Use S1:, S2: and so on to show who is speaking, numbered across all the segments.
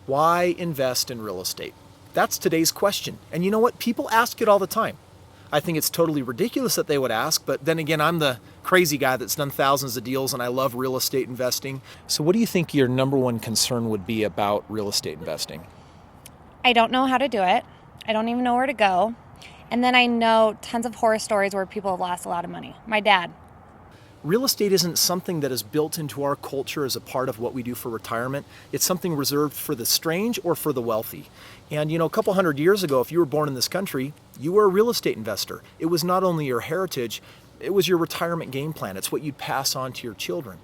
S1: Why invest in real estate? That's today's question. And you know what? People ask it all the time. I think it's totally ridiculous that they would ask, but then again, I'm the crazy guy that's done thousands of deals and I love real estate investing. So what do you think your number one concern would be about real estate investing?
S2: I don't know how to do it. I don't even know where to go. And then I know tons of horror stories where people have lost a lot of money. My dad.
S1: Real estate isn't something that is built into our culture as a part of what we do for retirement. It's something reserved for the strange or for the wealthy. And a couple hundred years ago, if you were born in this country, you were a real estate investor. It was not only your heritage, it was your retirement game plan. It's what you'd pass on to your children.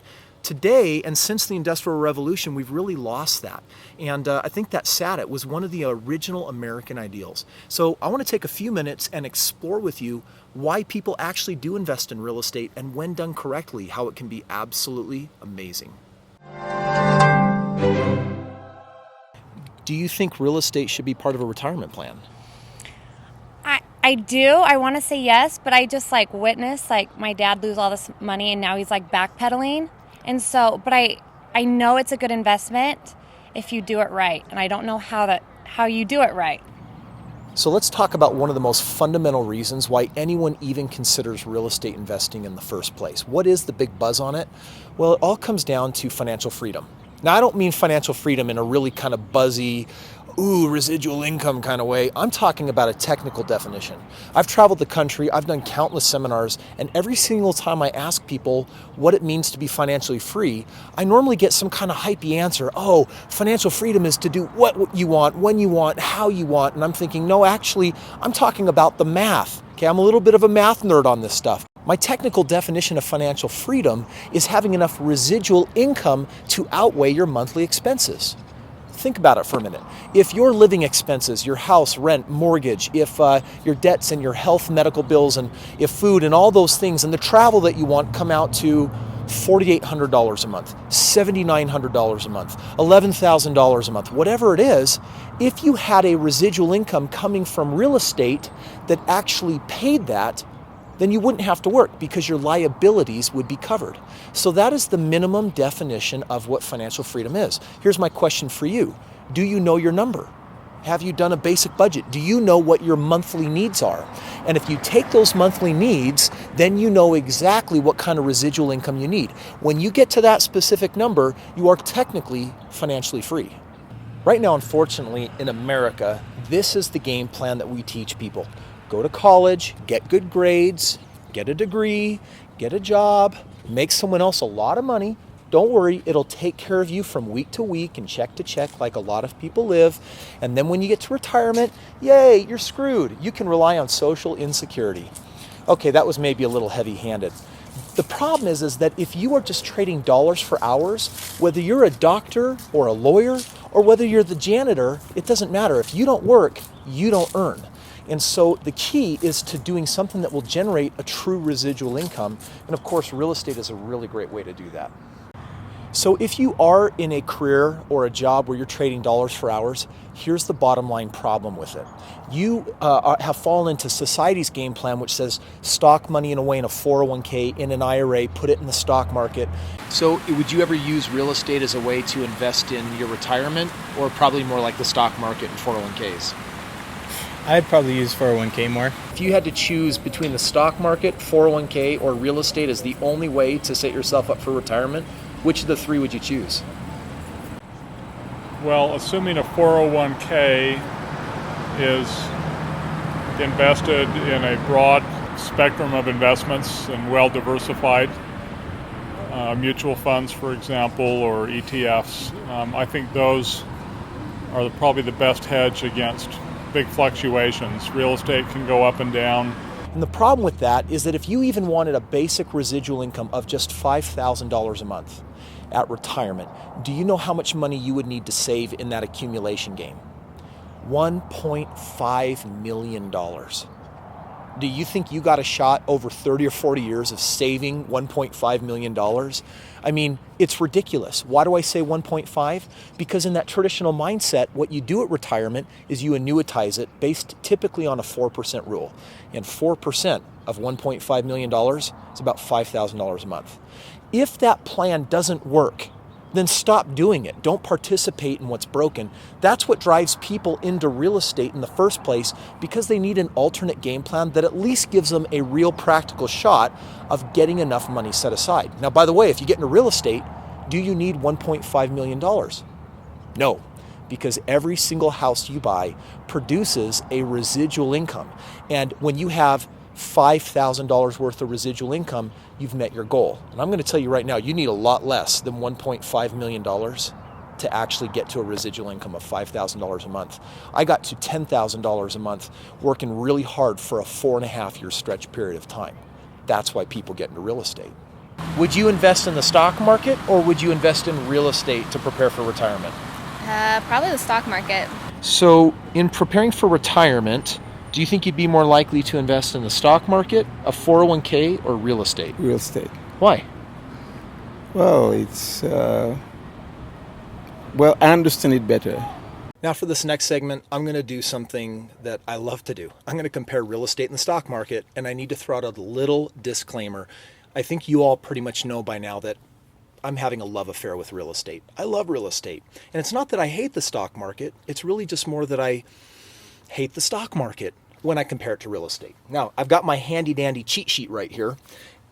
S1: Today, and since the Industrial Revolution, we've really lost that. And I think that's sad. It was one of the original American ideals. So I want to take a few minutes and explore with you why people actually do invest in real estate and when done correctly, how it can be absolutely amazing. Do you think real estate should be part of a retirement plan?
S2: I do. I want to say yes, but I just witnessed my dad lose all this money and now he's backpedaling. And so, but I know it's a good investment if you do it right. And I don't know how you do it right.
S1: So let's talk about one of the most fundamental reasons why anyone even considers real estate investing in the first place. What is the big buzz on it? Well, it all comes down to financial freedom. Now, I don't mean financial freedom in a really kind of buzzy, residual income kind of way. I'm talking about a technical definition. I've traveled the country, I've done countless seminars, and every single time I ask people what it means to be financially free, I normally get some kind of hypey answer. Oh, financial freedom is to do what you want, when you want, how you want. And I'm thinking, no, actually, I'm talking about the math. Okay, I'm a little bit of a math nerd on this stuff. My technical definition of financial freedom is having enough residual income to outweigh your monthly expenses. Think about it for a minute. If your living expenses, your house, rent, mortgage, if your debts and your health, medical bills, and if food and all those things and the travel that you want come out to $4,800 a month, $7,900 a month, $11,000 a month, whatever it is, if you had a residual income coming from real estate that actually paid that, then you wouldn't have to work because your liabilities would be covered. So that is the minimum definition of what financial freedom is. Here's my question for you. Do you know your number? Have you done a basic budget? Do you know what your monthly needs are? And if you take those monthly needs, then you know exactly what kind of residual income you need. When you get to that specific number, you are technically financially free. Right now, unfortunately, in America, this is the game plan that we teach people. Go to college, get good grades, get a degree, get a job, make someone else a lot of money. Don't worry, it'll take care of you from week to week and check to check like a lot of people live. And then when you get to retirement, yay, you're screwed. You can rely on social insecurity. Okay, that was maybe a little heavy-handed. The problem is that if you are just trading dollars for hours, whether you're a doctor or a lawyer or whether you're the janitor, it doesn't matter. If you don't work, you don't earn. And so the key is to doing something that will generate a true residual income. And of course, real estate is a really great way to do that. So if you are in a career or a job where you're trading dollars for hours, here's the bottom line problem with it. You have fallen into society's game plan, which says stock money in a way in a 401k, in an IRA, put it in the stock market. So would you ever use real estate as a way to invest in your retirement, or probably more like the stock market and 401ks?
S3: I'd probably use 401k more.
S1: If you had to choose between the stock market, 401k, or real estate as the only way to set yourself up for retirement, which of the three would you choose?
S4: Well, assuming a 401k is invested in a broad spectrum of investments and well diversified, mutual funds, for example, or ETFs, I think those are probably the best hedge against big fluctuations. Real estate can go up and down.
S1: And the problem with that is that if you even wanted a basic residual income of just $5,000 a month at retirement, do you know how much money you would need to save in that accumulation game? $1.5 million. Do you think you got a shot over 30 or 40 years of saving $1.5 million? I mean, it's ridiculous. Why do I say 1.5? Because in that traditional mindset, what you do at retirement is you annuitize it based typically on a 4% rule. And 4% of $1.5 million is about $5,000 a month. If that plan doesn't work, then stop doing it. Don't participate in what's broken. That's what drives people into real estate in the first place, because they need an alternate game plan that at least gives them a real practical shot of getting enough money set aside. Now, by the way, if you get into real estate, do you need $1.5 million? No, because every single house you buy produces a residual income. And when you have $5,000 worth of residual income, you've met your goal. And I'm going to tell you right now, you need a lot less than $1.5 million to actually get to a residual income of $5,000 a month. I got to $10,000 a month working really hard for a 4.5-year stretch period of time. That's why people get into real estate. Would you invest in the stock market, or would you invest in real estate to prepare for retirement?
S5: Probably the stock market.
S1: So in preparing for retirement, do you think you'd be more likely to invest in the stock market, a 401k, or real estate?
S6: Real estate.
S1: Why?
S6: Well, it's I understand it better.
S1: Now for this next segment, I'm going to do something that I love to do. I'm going to compare real estate and the stock market, and I need to throw out a little disclaimer. I think you all pretty much know by now that I'm having a love affair with real estate. I love real estate. And it's not that I hate the stock market. It's really just more that I hate the stock market when I compare it to real estate. Now, I've got my handy dandy cheat sheet right here.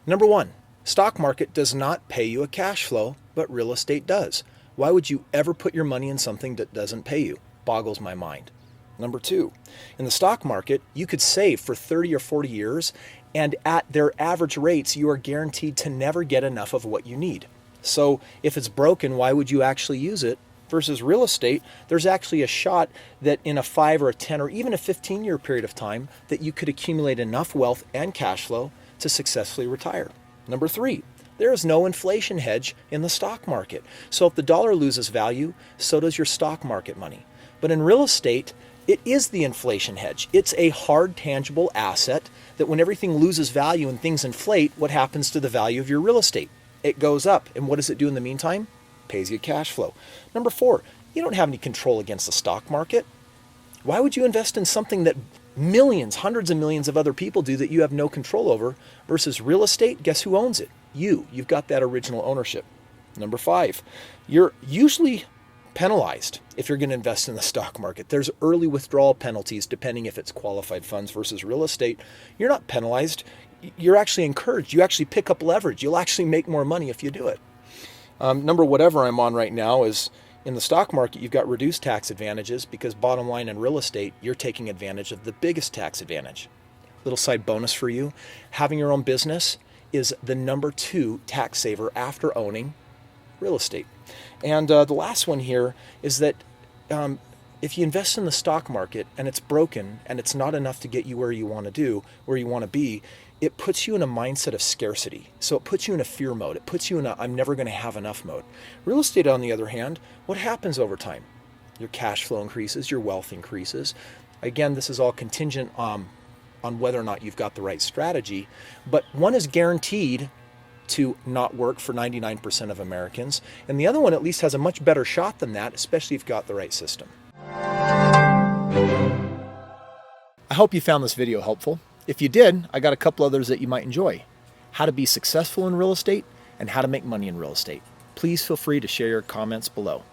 S1: Number one, stock market does not pay you a cash flow, but real estate does. Why would you ever put your money in something that doesn't pay you? Boggles my mind. Number two, in the stock market, you could save for 30 or 40 years, and at their average rates, you are guaranteed to never get enough of what you need. So if it's broken, why would you actually use it? Versus real estate, there's actually a shot that in a 5 or a 10 or even a 15-year period of time that you could accumulate enough wealth and cash flow to successfully retire. Number three, there is no inflation hedge in the stock market. So if the dollar loses value, so does your stock market money. But in real estate, it is the inflation hedge. It's a hard, tangible asset that when everything loses value and things inflate, what happens to the value of your real estate? It goes up. And what does it do in the meantime? Pays you cash flow. Number four, you don't have any control against the stock market. Why would you invest in something that millions, hundreds of millions of other people do that you have no control over? Versus real estate, guess who owns it? You've got that original ownership. Number five, you're usually penalized if you're going to invest in the stock market. There's early withdrawal penalties depending if it's qualified funds versus real estate. You're not penalized. You're actually encouraged. You actually pick up leverage. You'll actually make more money if you do it. Number whatever I'm on right now is in the stock market, you've got reduced tax advantages because bottom line in real estate, you're taking advantage of the biggest tax advantage. Little side bonus for you. Having your own business is the number 2 tax saver after owning real estate. And the last one here is that if you invest in the stock market and it's broken and it's not enough to get you where you want to be, it puts you in a mindset of scarcity. So it puts you in a fear mode. It puts you in a I'm never going to have enough mode. Real estate, on the other hand, what happens over time? Your cash flow increases, your wealth increases. Again, this is all contingent on whether or not you've got the right strategy, but one is guaranteed to not work for 99% of Americans, and the other one at least has a much better shot than that, especially if you've got the right system. I hope you found this video helpful. If you did, I got a couple others that you might enjoy. How to be successful in real estate and how to make money in real estate. Please feel free to share your comments below.